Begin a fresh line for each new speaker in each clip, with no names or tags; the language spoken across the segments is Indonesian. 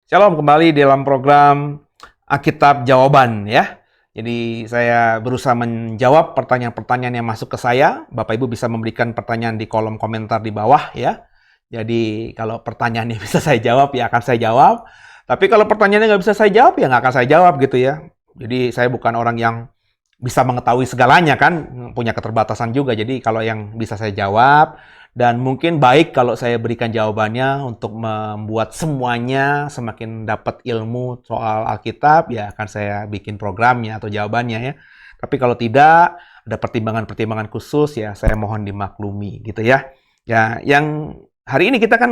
Shalom kembali dalam program Alkitab Jawaban ya. Jadi saya berusaha menjawab pertanyaan-pertanyaan yang masuk ke saya. Bapak Ibu bisa memberikan pertanyaan di kolom komentar di bawah ya. Jadi kalau pertanyaannya bisa saya jawab ya akan saya jawab. Tapi kalau pertanyaannya nggak bisa saya jawab ya nggak akan saya jawab gitu ya. Jadi saya bukan orang yang bisa mengetahui segalanya kan, punya keterbatasan juga. Jadi kalau yang bisa saya jawab, dan mungkin baik kalau saya berikan jawabannya untuk membuat semuanya semakin dapat ilmu soal Alkitab, ya akan saya bikin programnya atau jawabannya ya. Tapi kalau tidak, ada pertimbangan-pertimbangan khusus, ya saya mohon dimaklumi gitu ya. Ya, yang hari ini kita akan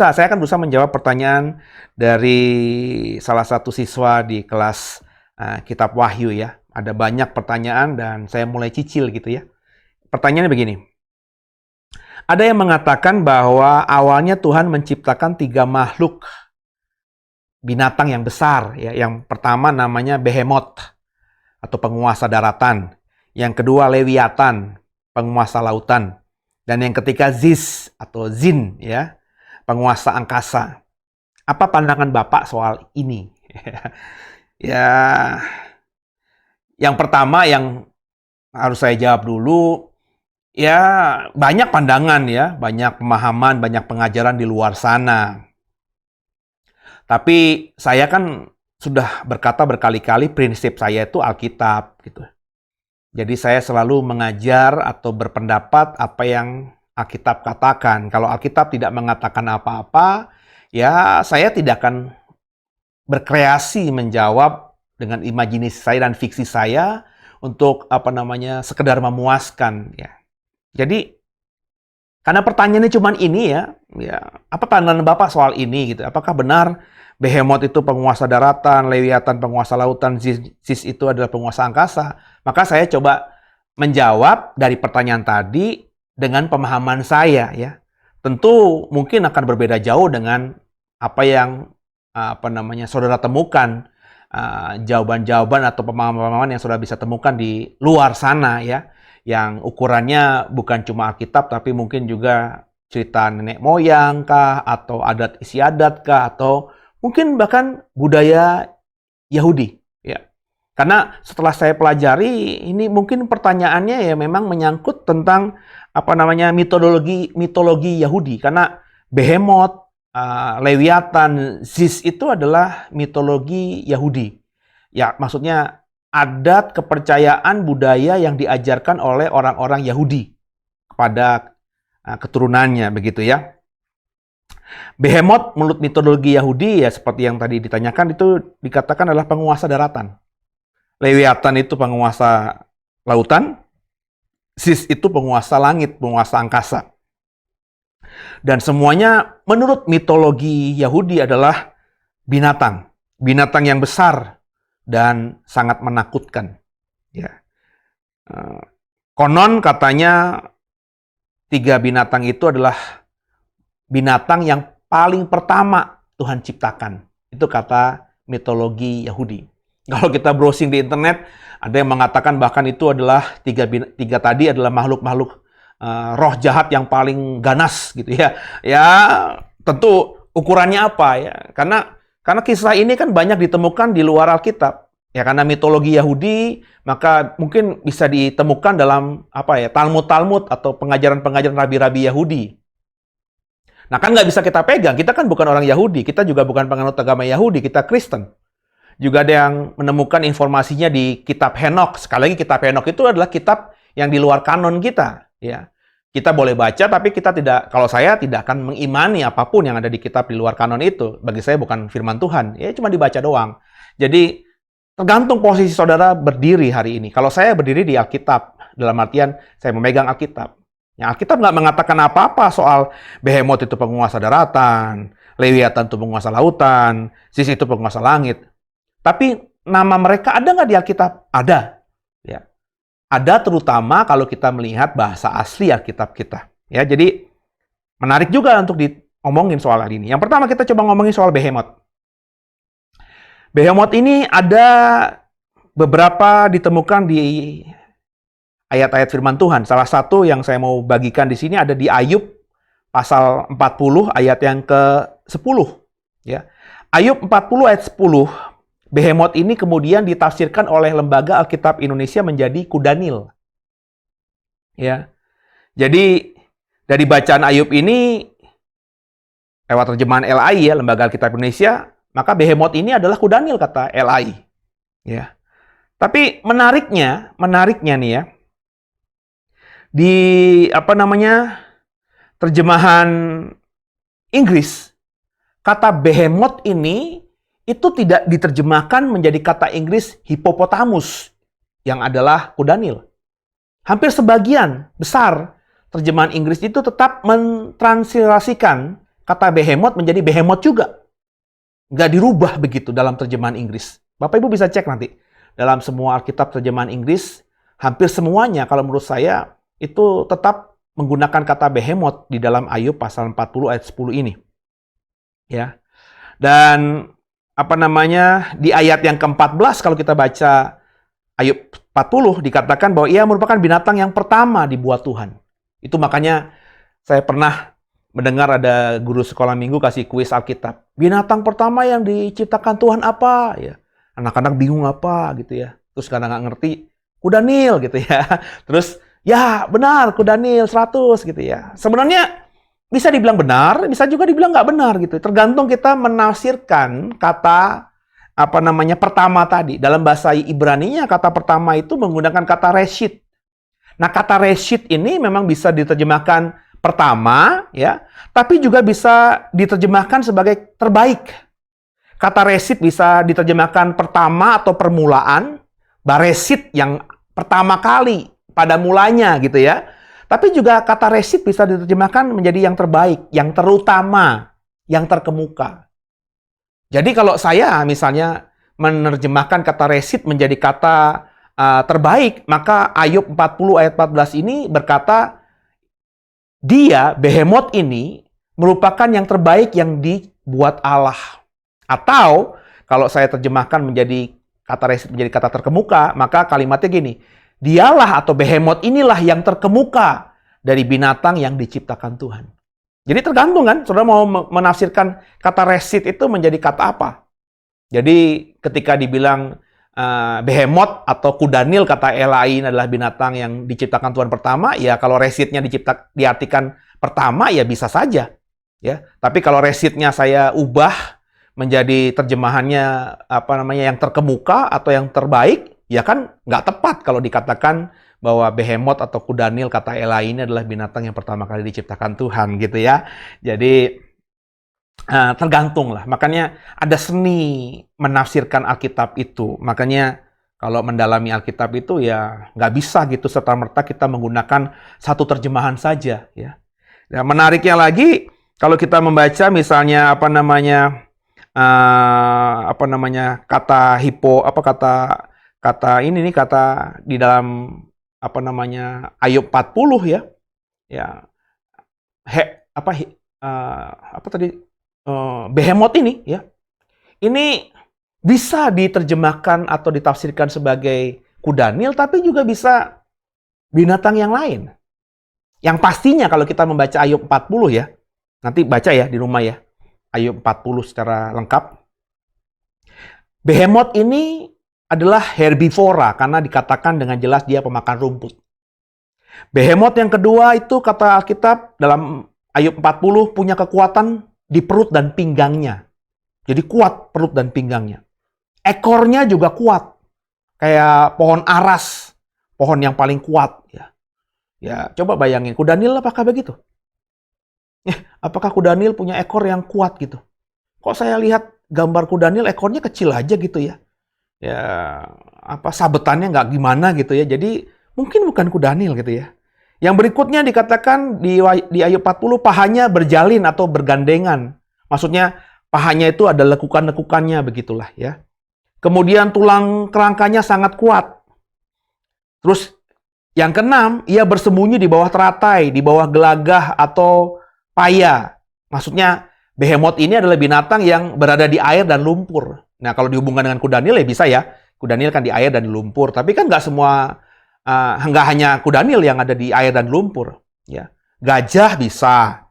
saya akan berusaha menjawab pertanyaan dari salah satu siswa di kelas Kitab Wahyu ya. Ada banyak pertanyaan dan saya mulai cicil gitu ya. Pertanyaannya begini. Ada yang mengatakan bahwa awalnya Tuhan menciptakan 3 makhluk binatang yang besar ya. Yang pertama namanya Behemoth atau penguasa daratan. Yang kedua Lewiatan, penguasa lautan. Dan yang ketiga Ziz atau Zin ya, penguasa angkasa. Apa pandangan Bapak soal ini? Ya, yang pertama yang harus saya jawab dulu, ya banyak pandangan ya, banyak pemahaman, banyak pengajaran di luar sana. Tapi saya kan sudah berkata berkali-kali prinsip saya itu Alkitab gitu. Jadi saya selalu mengajar atau berpendapat apa yang Alkitab katakan. Kalau Alkitab tidak mengatakan apa-apa, ya saya tidak akan berkreasi menjawab dengan imajinasi saya dan fiksi saya untuk sekedar memuaskan ya. Jadi karena pertanyaannya cuma ini ya, apa pandangan Bapak soal ini gitu? Apakah benar Behemoth itu penguasa daratan, Lewiatan penguasa lautan, Ziz itu adalah penguasa angkasa? Maka saya coba menjawab dari pertanyaan tadi dengan pemahaman saya ya. Tentu mungkin akan berbeda jauh dengan apa yang saudara temukan, jawaban-jawaban atau pemahaman-pemahaman yang saudara bisa temukan di luar sana ya, yang ukurannya bukan cuma Alkitab tapi mungkin juga cerita nenek moyang kah, atau adat istiadat kah, atau mungkin bahkan budaya Yahudi ya. Karena setelah saya pelajari ini mungkin pertanyaannya ya memang menyangkut tentang mitologi Yahudi, karena Behemoth, Lewiatan, Ziz itu adalah mitologi Yahudi. Ya, maksudnya adat, kepercayaan, budaya yang diajarkan oleh orang-orang Yahudi kepada keturunannya, begitu ya. Behemoth menurut mitologi Yahudi ya seperti yang tadi ditanyakan itu dikatakan adalah penguasa daratan. Lewiatan itu penguasa lautan. Ziz itu penguasa langit, penguasa angkasa. Dan semuanya menurut mitologi Yahudi adalah binatang. Binatang yang besar dan sangat menakutkan. Ya. Konon katanya 3 binatang itu adalah binatang yang paling pertama Tuhan ciptakan. Itu kata mitologi Yahudi. Kalau kita browsing di internet, ada yang mengatakan bahkan itu adalah tiga tadi adalah makhluk-makhluk roh jahat yang paling ganas gitu ya. Ya tentu ukurannya apa ya? Karena kisah ini kan banyak ditemukan di luar Alkitab. Ya karena mitologi Yahudi, maka mungkin bisa ditemukan dalam Talmud-Talmud atau pengajaran-pengajaran rabi-rabi Yahudi. Nah kan nggak bisa kita pegang, kita kan bukan orang Yahudi, kita juga bukan penganut agama Yahudi, kita Kristen. Juga ada yang menemukan informasinya di kitab Henokh. Sekali lagi kitab Henokh itu adalah kitab yang di luar kanon kita. Ya. Kita boleh baca, tapi kalau saya tidak akan mengimani apapun yang ada di kitab di luar kanon itu. Bagi saya bukan firman Tuhan, ya cuma dibaca doang. Jadi tergantung posisi saudara berdiri hari ini. Kalau saya berdiri di Alkitab, dalam artian saya memegang Alkitab. Yang Alkitab nggak mengatakan apa-apa soal Behemoth itu penguasa daratan, Lewiatan itu penguasa lautan, Ziz itu penguasa langit. Tapi nama mereka ada nggak di Alkitab? Ada. Ya. Ada terutama kalau kita melihat bahasa asli Alkitab kita. Ya, jadi menarik juga untuk diomongin soal ini. Yang pertama kita coba ngomongin soal Behemoth. Behemoth ini ada beberapa ditemukan di ayat-ayat firman Tuhan. Salah satu yang saya mau bagikan di sini ada di Ayub pasal 40 ayat yang ke-10 ya. Ayub 40 ayat 10, Behemoth ini kemudian ditafsirkan oleh Lembaga Alkitab Indonesia menjadi kuda Nil. Ya. Jadi dari bacaan Ayub ini lewat terjemahan LAI ya, Lembaga Alkitab Indonesia, maka Behemoth ini adalah kuda Nil kata LAI. Ya. Tapi menariknya nih ya. Di terjemahan Inggris, kata behemoth ini itu tidak diterjemahkan menjadi kata Inggris hippopotamus yang adalah kuda Nil. Hampir sebagian besar terjemahan Inggris itu tetap mentranslasikan kata behemoth menjadi behemoth juga. Nggak dirubah begitu dalam terjemahan Inggris. Bapak Ibu bisa cek nanti. Dalam semua Alkitab terjemahan Inggris, hampir semuanya kalau menurut saya itu tetap menggunakan kata behemoth di dalam Ayub pasal 40 ayat 10 ini. Ya. Dan di ayat yang ke-14 kalau kita baca Ayub 40 dikatakan bahwa ia merupakan binatang yang pertama dibuat Tuhan. Itu makanya saya pernah mendengar ada guru sekolah minggu kasih kuis Alkitab. Binatang pertama yang diciptakan Tuhan apa? Ya. Anak-anak bingung apa gitu ya. Terus karena nggak ngerti, kuda Nil gitu ya. Terus, ya benar kuda Nil 100 gitu ya. Sebenarnya bisa dibilang benar, bisa juga dibilang nggak benar gitu. Tergantung kita menafsirkan kata pertama tadi. Dalam bahasa Ibrani-nya kata pertama itu menggunakan kata reshit. Nah, kata reshit ini memang bisa diterjemahkan pertama ya, tapi juga bisa diterjemahkan sebagai terbaik. Kata resit bisa diterjemahkan pertama atau permulaan, baresit yang pertama kali pada mulanya gitu ya. Tapi juga kata resit bisa diterjemahkan menjadi yang terbaik, yang terutama, yang terkemuka. Jadi kalau saya misalnya menerjemahkan kata resit menjadi kata terbaik, maka Ayub 40 ayat 14 ini berkata, dia, behemoth ini, merupakan yang terbaik yang dibuat Allah. Atau kalau saya terjemahkan menjadi kata resit menjadi kata terkemuka, maka kalimatnya gini, dialah atau behemoth inilah yang terkemuka dari binatang yang diciptakan Tuhan. Jadi tergantung kan, saudara mau menafsirkan kata resit itu menjadi kata apa. Jadi ketika dibilang behemoth atau kuda Nil kata lain adalah binatang yang diciptakan Tuhan pertama, ya kalau resitnya diartikan pertama ya bisa saja. Ya, tapi kalau resitnya saya ubah menjadi terjemahannya yang terkemuka atau yang terbaik, ya kan nggak tepat kalau dikatakan bahwa behemoth atau kuda Nil kata lain adalah binatang yang pertama kali diciptakan Tuhan gitu ya. Jadi tergantung lah. Makanya ada seni menafsirkan Alkitab itu. Makanya kalau mendalami Alkitab itu ya nggak bisa gitu serta-merta kita menggunakan satu terjemahan saja ya. Nah, menariknya lagi kalau kita membaca misalnya kata kata ini nih kata di dalam Ayub 40 ya. Ya. Behemoth ini ya. Ini bisa diterjemahkan atau ditafsirkan sebagai kuda Nil tapi juga bisa binatang yang lain. Yang pastinya kalau kita membaca Ayub 40 ya. Nanti baca ya di rumah ya. Ayub 40 secara lengkap. Behemoth ini adalah herbivora karena dikatakan dengan jelas dia pemakan rumput. Behemoth yang kedua itu kata Alkitab dalam Ayub 40 punya kekuatan di perut dan pinggangnya. Jadi kuat perut dan pinggangnya. Ekornya juga kuat. Kayak pohon aras, pohon yang paling kuat ya. Ya, coba bayangin kuda Nil apakah begitu? Apakah kuda Nil punya ekor yang kuat gitu? Kok saya lihat gambar kuda Nil ekornya kecil aja gitu ya? Ya, sabetannya nggak gimana gitu ya. Jadi mungkin bukan kuda Nil gitu ya. Yang berikutnya dikatakan di Ayub 40 pahanya berjalin atau bergandengan. Maksudnya pahanya itu ada lekukan-lekukannya begitulah ya. Kemudian tulang kerangkanya sangat kuat. Terus yang keenam, ia bersembunyi di bawah teratai, di bawah gelagah atau paya. Maksudnya behemoth ini adalah binatang yang berada di air dan lumpur. Nah, kalau dihubungkan dengan kuda Nil ya bisa ya. Kuda Nil kan di air dan di lumpur. Tapi kan nggak semua, nggak hanya kuda Nil yang ada di air dan lumpur. Ya. Gajah bisa.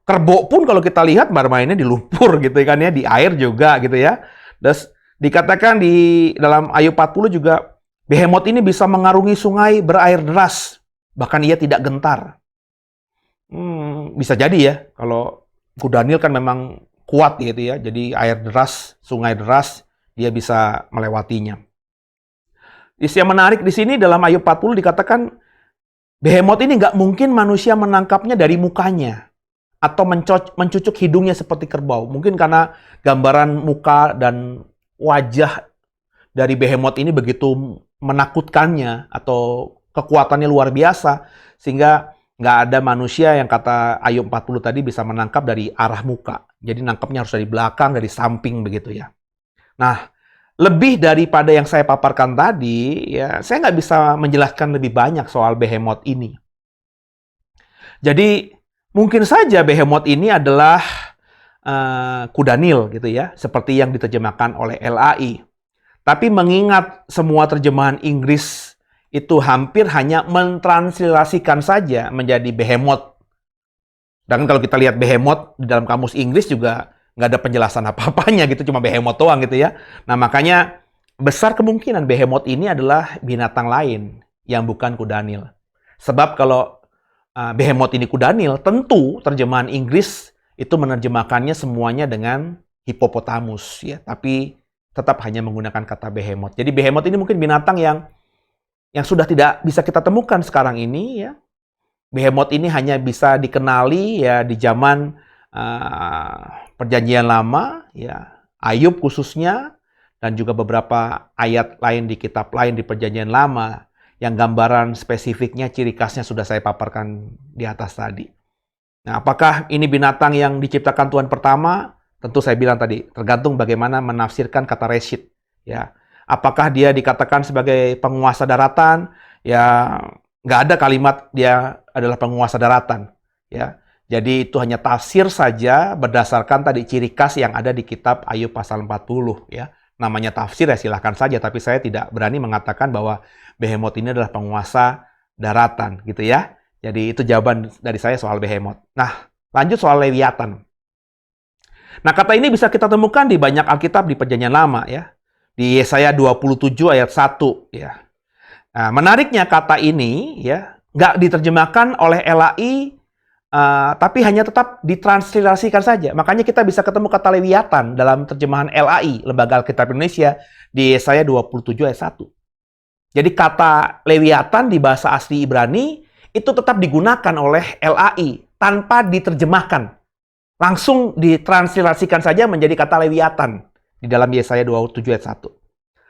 Kerbau pun kalau kita lihat bermainnya di lumpur gitu kan ya, di air juga gitu ya. Terus dikatakan di dalam Ayub 40 juga, Behemoth ini bisa mengarungi sungai berair deras, bahkan ia tidak gentar. Bisa jadi ya, kalau Kudanil kan memang kuat gitu ya, jadi air deras, sungai deras, dia bisa melewatinya. Yang menarik di sini dalam Ayub 40 dikatakan, Behemoth ini nggak mungkin manusia menangkapnya dari mukanya, atau mencucuk hidungnya seperti kerbau. Mungkin karena gambaran muka dan wajah dari Behemoth ini begitu menakutkannya atau kekuatannya luar biasa, sehingga nggak ada manusia yang kata Ayub 40 tadi bisa menangkap dari arah muka. Jadi nangkapnya harus dari belakang, dari samping begitu ya. Nah, lebih daripada yang saya paparkan tadi, ya saya nggak bisa menjelaskan lebih banyak soal Behemoth ini. Jadi mungkin saja Behemoth ini adalah Kudanil gitu ya, seperti yang diterjemahkan oleh LAI. Tapi mengingat semua terjemahan Inggris itu hampir hanya mentranslasikan saja menjadi Behemoth. Dan kalau kita lihat Behemoth di dalam kamus Inggris juga nggak ada penjelasan apa-apanya gitu, cuma Behemoth doang gitu ya. Nah makanya besar kemungkinan Behemoth ini adalah binatang lain yang bukan Kudanil. Sebab kalau Behemoth ini Kudanil, tentu terjemahan Inggris itu menerjemahkannya semuanya dengan Hippopotamus ya, tapi tetap hanya menggunakan kata Behemoth. Jadi Behemoth ini mungkin binatang yang sudah tidak bisa kita temukan sekarang ini ya. Behemoth ini hanya bisa dikenali ya di zaman Perjanjian Lama ya, Ayub khususnya, dan juga beberapa ayat lain di kitab lain di Perjanjian Lama yang gambaran spesifiknya, ciri khasnya sudah saya paparkan di atas tadi. Nah, apakah ini binatang yang diciptakan Tuhan pertama? Tentu saya bilang tadi, tergantung bagaimana menafsirkan kata Reshit. Ya, apakah dia dikatakan sebagai penguasa daratan? Ya, nggak ada kalimat dia adalah penguasa daratan. Ya, jadi itu hanya tafsir saja berdasarkan tadi ciri khas yang ada di kitab Ayub pasal 40. Ya, namanya tafsir ya silahkan saja, tapi saya tidak berani mengatakan bahwa Behemoth ini adalah penguasa daratan, gitu ya. Jadi itu jawaban dari saya soal Behemoth. Nah, lanjut soal Lewiatan. Nah, kata ini bisa kita temukan di banyak Alkitab di Perjanjian Lama ya. Di Yesaya 27 ayat 1 ya. Nah, menariknya kata ini ya nggak diterjemahkan oleh LAI, tapi hanya tetap ditranslasikan saja. Makanya kita bisa ketemu kata Lewiatan dalam terjemahan LAI, Lembaga Alkitab Indonesia, di Yesaya 27 ayat 1. Jadi kata Lewiatan di bahasa asli Ibrani itu tetap digunakan oleh LAI tanpa diterjemahkan. Langsung ditranslasikan saja menjadi kata Lewiatan di dalam Yesaya 27 ayat 1.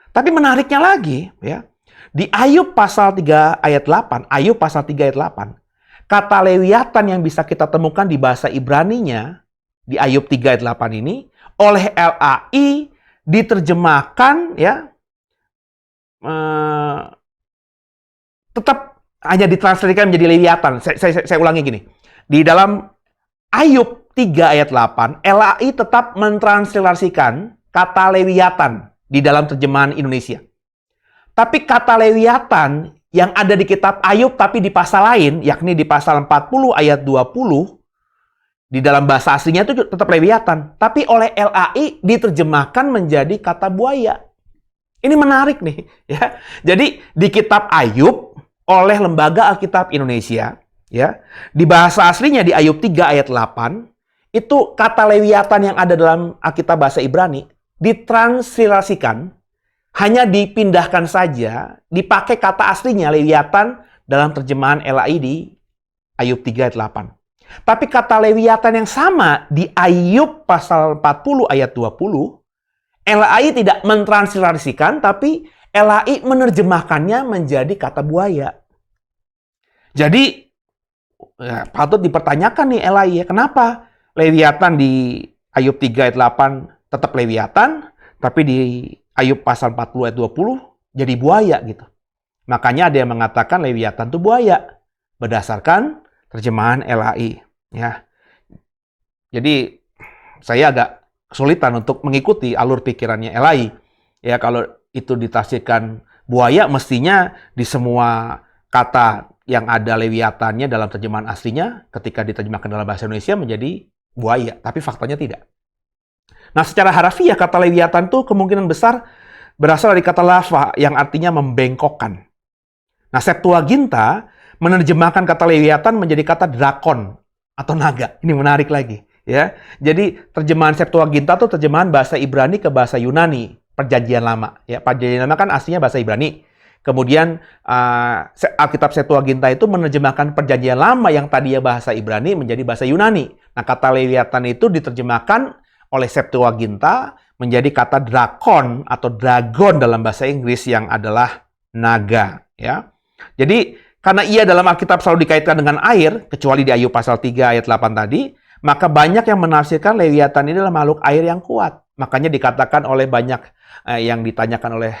Tapi menariknya lagi ya, di Ayub pasal 3 ayat 8, Ayub pasal 3 ayat 8, kata Lewiatan yang bisa kita temukan di bahasa Ibraninya di Ayub 3 ayat 8 ini oleh LAI diterjemahkan ya, tetap hanya ditranslasikan menjadi Lewiatan. Saya ulangi gini. Di dalam Ayub 3 ayat 8, LAI tetap mentranslasikan kata Lewiatan di dalam terjemahan Indonesia. Tapi kata Lewiatan yang ada di kitab Ayub tapi di pasal lain, yakni di pasal 40 ayat 20, di dalam bahasa aslinya itu tetap Lewiatan. Tapi oleh LAI diterjemahkan menjadi kata buaya. Ini menarik nih ya. Jadi di kitab Ayub oleh Lembaga Alkitab Indonesia ya, di bahasa aslinya di Ayub 3 ayat 8 itu kata Lewiatan yang ada dalam Alkitab bahasa Ibrani ditranslasikan, hanya dipindahkan saja, dipakai kata aslinya Lewiatan dalam terjemahan LAI di Ayub 3 ayat 8. Tapi kata Lewiatan yang sama di Ayub pasal 40 ayat 20, LAI tidak mentranslasikan, tapi LAI menerjemahkannya menjadi kata buaya. Jadi, ya, patut dipertanyakan nih LAI ya, kenapa Lewiatan di Ayub 3 ayat 8 tetap Lewiatan, tapi di Ayub pasal 40 ayat 20 jadi buaya gitu. Makanya ada yang mengatakan Lewiatan itu buaya berdasarkan terjemahan LAI ya. Jadi saya agak kesulitan untuk mengikuti alur pikirannya LAI. Ya kalau itu ditafsirkan buaya, mestinya di semua kata yang ada lewiatannya dalam terjemahan aslinya, ketika diterjemahkan dalam bahasa Indonesia menjadi buaya, tapi faktanya tidak. Nah, secara harafiah kata lewiatan itu kemungkinan besar berasal dari kata lava yang artinya membengkokkan. Nah, Septuaginta menerjemahkan kata lewiatan menjadi kata drakon atau naga. Ini menarik lagi, ya. Jadi terjemahan Septuaginta itu terjemahan bahasa Ibrani ke bahasa Yunani, Perjanjian Lama, ya. Perjanjian Lama kan aslinya bahasa Ibrani. Kemudian Alkitab Septuaginta itu menerjemahkan Perjanjian Lama yang tadinya bahasa Ibrani menjadi bahasa Yunani. Nah, kata lewiatan itu diterjemahkan oleh Septuaginta menjadi kata drakon atau dragon dalam bahasa Inggris yang adalah naga, ya. Jadi karena ia dalam Alkitab selalu dikaitkan dengan air, kecuali di Ayub pasal 3 ayat 8 tadi, maka banyak yang menafsirkan lewiatan ini adalah makhluk air yang kuat. Makanya dikatakan oleh banyak yang ditanyakan oleh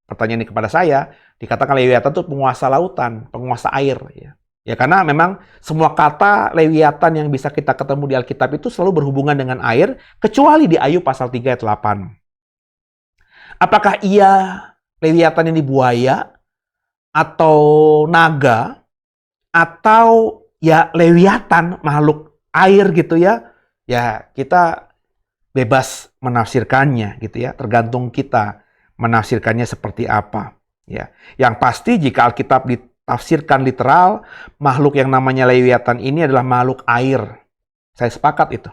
pertanyaan ini kepada saya, dikatakan lewiatan itu penguasa lautan, penguasa air, ya. Ya, karena memang semua kata lewiatan yang bisa kita ketemu di Alkitab itu selalu berhubungan dengan air, kecuali di Ayub pasal 3 ayat 8. Apakah lewiatan ini buaya, atau naga, atau ya lewiatan, makhluk air gitu ya, ya kita bebas menafsirkannya gitu ya, tergantung kita menafsirkannya seperti apa. Ya, yang pasti jika Alkitab ditafsirkan literal, makhluk yang namanya lewiatan ini adalah makhluk air. Saya sepakat itu.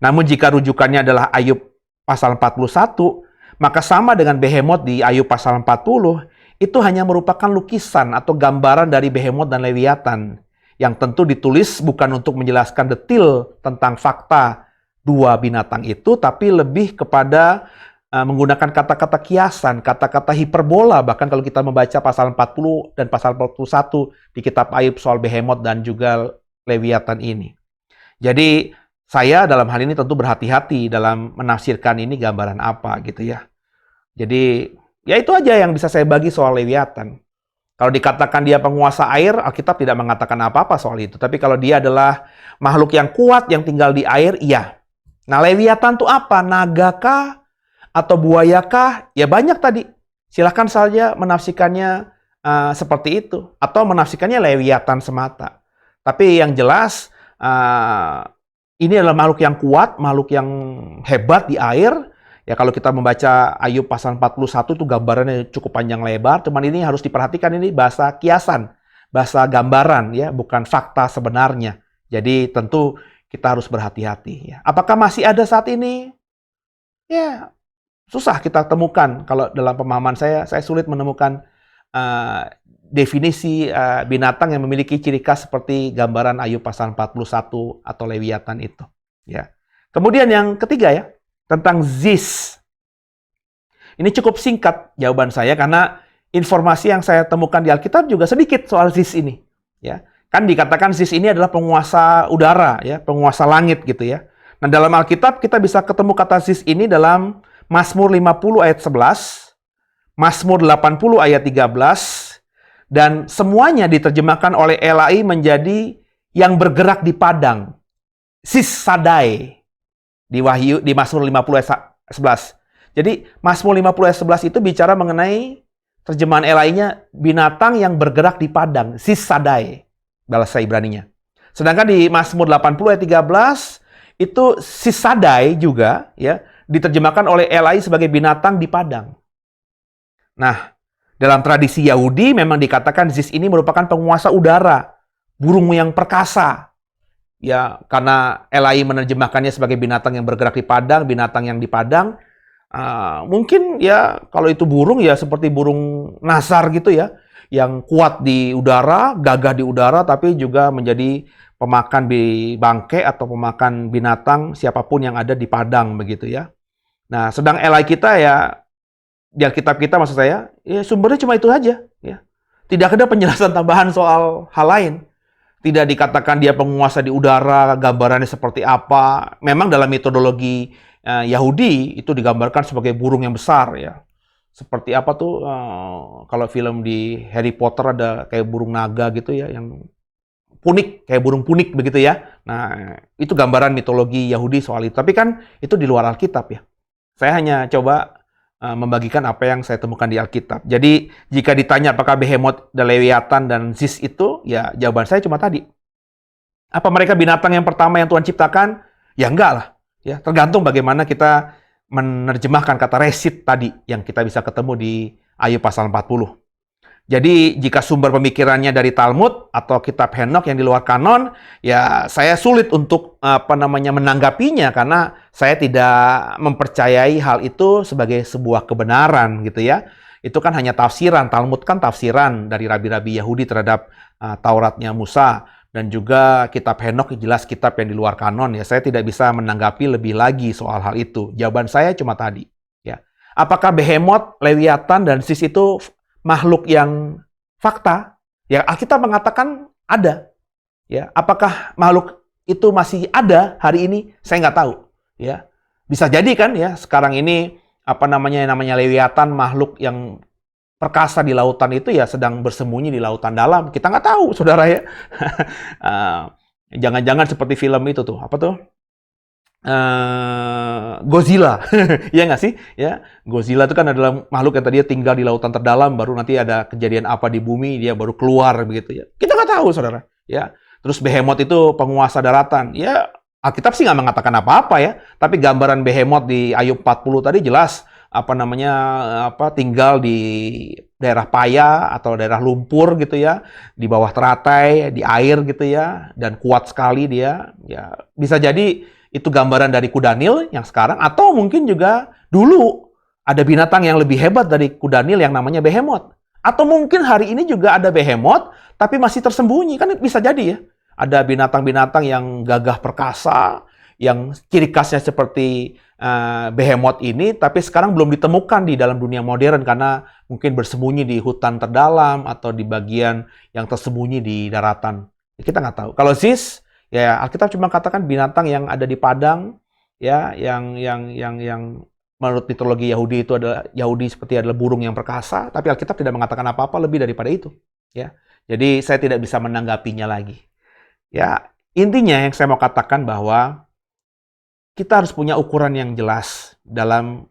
Namun jika rujukannya adalah Ayub pasal 41, maka sama dengan Behemoth di Ayub pasal 40, itu hanya merupakan lukisan atau gambaran dari Behemoth dan lewiatan yang tentu ditulis bukan untuk menjelaskan detil tentang fakta dua binatang itu, tapi lebih kepada menggunakan kata-kata kiasan, kata-kata hiperbola. Bahkan kalau kita membaca pasal 40 dan pasal 41 di kitab Ayub soal Behemoth dan juga lewiatan ini. Jadi saya dalam hal ini tentu berhati-hati dalam menafsirkan ini gambaran apa gitu ya. Jadi ya itu aja yang bisa saya bagi soal lewiatan. Kalau dikatakan dia penguasa air, Alkitab tidak mengatakan apa-apa soal itu. Tapi kalau dia adalah makhluk yang kuat yang tinggal di air, iya. Nah, lewiatan itu apa? Nagakah? Atau buayakah? Ya banyak tadi. Silahkan saja menafsirkannya seperti itu. Atau menafsirkannya lewiatan semata. Tapi yang jelas, ini adalah makhluk yang kuat, makhluk yang hebat di air. Ya kalau kita membaca Ayub pasal 41 itu gambarannya cukup panjang lebar, cuman ini harus diperhatikan, ini bahasa kiasan, bahasa gambaran ya, bukan fakta sebenarnya. Jadi tentu kita harus berhati-hati ya. Apakah masih ada saat ini? Ya, susah kita temukan. Kalau dalam pemahaman saya sulit menemukan definisi binatang yang memiliki ciri khas seperti gambaran Ayub pasal 41 atau lewiatan itu ya. Kemudian yang ketiga ya, tentang Ziz. Ini cukup singkat jawaban saya karena informasi yang saya temukan di Alkitab juga sedikit soal Ziz ini. Ya, kan dikatakan Ziz ini adalah penguasa udara, ya, penguasa langit gitu ya. Nah dalam Alkitab kita bisa ketemu kata Ziz ini dalam Mazmur 50 ayat 11, Mazmur 80 ayat 13, dan semuanya diterjemahkan oleh LAI menjadi yang bergerak di padang. Ziz Sadai. Di Mazmur 50 ayat 11. Jadi Mazmur 50 ayat 11 itu bicara mengenai terjemahan LAI-nya binatang yang bergerak di padang, Ziz Sadai bahasa Ibraninya. Sedangkan di Mazmur 80 ayat 13 itu Ziz Sadai juga ya diterjemahkan oleh LAI sebagai binatang di padang. Nah, dalam tradisi Yahudi memang dikatakan Ziz ini merupakan penguasa udara, burung yang perkasa. Ya, karena LAI menerjemahkannya sebagai binatang yang bergerak di padang, binatang yang di padang. Mungkin ya kalau itu burung ya seperti burung nasar gitu ya, yang kuat di udara, gagah di udara, tapi juga menjadi pemakan bangkai atau pemakan binatang siapapun yang ada di padang begitu ya. Nah, sedang LAI kita ya, di Alkitab kita maksud saya, ya sumbernya cuma itu aja ya. Tidak ada penjelasan tambahan soal hal lain. Tidak dikatakan dia penguasa di udara, gambarannya seperti apa. Memang dalam metodologi Yahudi itu digambarkan sebagai burung yang besar ya. Seperti apa tuh kalau film di Harry Potter ada kayak burung naga gitu ya, yang punik, kayak burung punik begitu ya. Nah, itu gambaran mitologi Yahudi soal itu. Tapi kan itu di luar Alkitab ya. Saya hanya coba membagikan apa yang saya temukan di Alkitab. Jadi, jika ditanya apakah Behemoth dan Lewiatan dan Ziz itu, ya jawaban saya cuma tadi. Apa mereka binatang yang pertama yang Tuhan ciptakan? Ya enggak lah. Ya, tergantung bagaimana kita menerjemahkan kata resit tadi yang kita bisa ketemu di Ayub pasal 40. Jadi, jika sumber pemikirannya dari Talmud atau kitab Henokh yang di luar kanon, ya saya sulit untuk menanggapinya karena saya tidak mempercayai hal itu sebagai sebuah kebenaran gitu ya. Itu kan hanya tafsiran. Talmud kan tafsiran dari rabi-rabi Yahudi terhadap Tauratnya Musa, dan juga kitab Henokh jelas kitab yang di luar kanon ya. Saya tidak bisa menanggapi lebih lagi soal hal itu. Jawaban saya cuma tadi ya. Apakah Behemoth, Lewiatan dan Ziz itu makhluk yang fakta? Ya, Alkitab mengatakan ada. Ya, apakah makhluk itu masih ada hari ini? Saya nggak tahu. Ya, bisa jadi kan ya. Sekarang ini namanya Lewiatan, makhluk yang perkasa di lautan itu ya sedang bersembunyi di lautan dalam. Kita nggak tahu, saudara ya. Jangan-jangan seperti film itu tuh, apa tuh? Godzilla, ya nggak sih? Ya, Godzilla itu kan adalah makhluk yang tadinya tinggal di lautan terdalam, baru nanti ada kejadian apa di bumi, dia baru keluar begitu ya. Kita nggak tahu, saudara. Ya, terus Behemoth itu penguasa daratan. Ya, Alkitab sih nggak mengatakan apa-apa ya, tapi gambaran Behemoth di Ayub 40 tadi jelas tinggal di daerah paya atau daerah lumpur gitu ya, di bawah teratai, di air gitu ya, dan kuat sekali dia. Ya, bisa jadi itu gambaran dari kuda Nil yang sekarang, atau mungkin juga dulu ada binatang yang lebih hebat dari kuda Nil yang namanya Behemoth. Atau mungkin hari ini juga ada Behemoth, tapi masih tersembunyi. Kan bisa jadi ya. Ada binatang-binatang yang gagah perkasa, yang ciri khasnya seperti Behemoth ini, tapi sekarang belum ditemukan di dalam dunia modern karena mungkin bersembunyi di hutan terdalam atau di bagian yang tersembunyi di daratan. Kita nggak tahu. Kalau Ziz, ya, Alkitab cuma katakan binatang yang ada di padang, ya, yang menurut mitologi Yahudi itu adalah adalah burung yang perkasa, tapi Alkitab tidak mengatakan apa-apa lebih daripada itu, ya. Jadi saya tidak bisa menanggapinya lagi. Ya, intinya yang saya mau katakan bahwa kita harus punya ukuran yang jelas dalam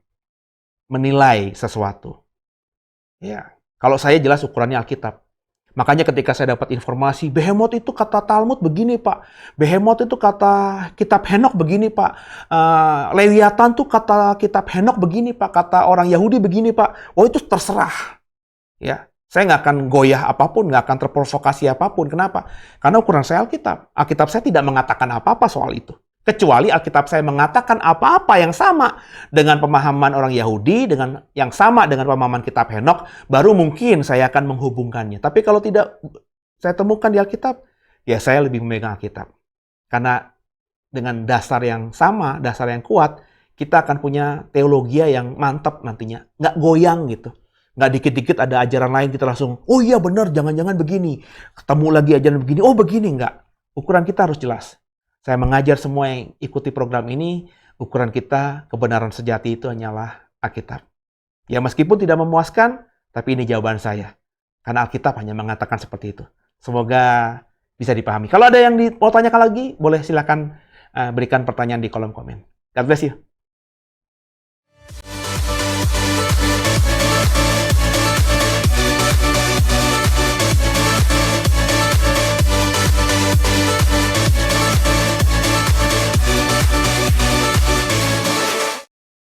menilai sesuatu. Ya, kalau saya jelas ukurannya Alkitab. Makanya ketika saya dapat informasi, Behemoth itu kata Talmud begini, Pak. Behemoth itu kata kitab Henokh begini, Pak. Lewiatan tuh kata kitab Henokh begini, Pak. Kata orang Yahudi begini, Pak. Oh, itu terserah. Ya, saya nggak akan goyah apapun, nggak akan terprovokasi apapun. Kenapa? Karena ukuran saya Alkitab. Alkitab saya tidak mengatakan apa-apa soal itu. Kecuali Alkitab saya mengatakan apa-apa yang sama dengan pemahaman orang Yahudi, dengan yang sama dengan pemahaman kitab Henokh, baru mungkin saya akan menghubungkannya. Tapi kalau tidak saya temukan di Alkitab, ya saya lebih memegang Alkitab. Karena dengan dasar yang sama, dasar yang kuat, kita akan punya teologi yang mantap nantinya. Nggak goyang gitu. Nggak dikit-dikit ada ajaran lain kita langsung, oh iya benar, jangan-jangan begini. Ketemu lagi ajaran begini, oh begini. Nggak. Ukuran kita harus jelas. Saya mengajar semua yang ikuti program ini, ukuran kita, kebenaran sejati itu hanyalah Alkitab. Ya meskipun tidak memuaskan, tapi ini jawaban saya. Karena Alkitab hanya mengatakan seperti itu. Semoga bisa dipahami. Kalau ada yang mau tanyakan lagi, boleh silakan berikan pertanyaan di kolom komen. God bless you.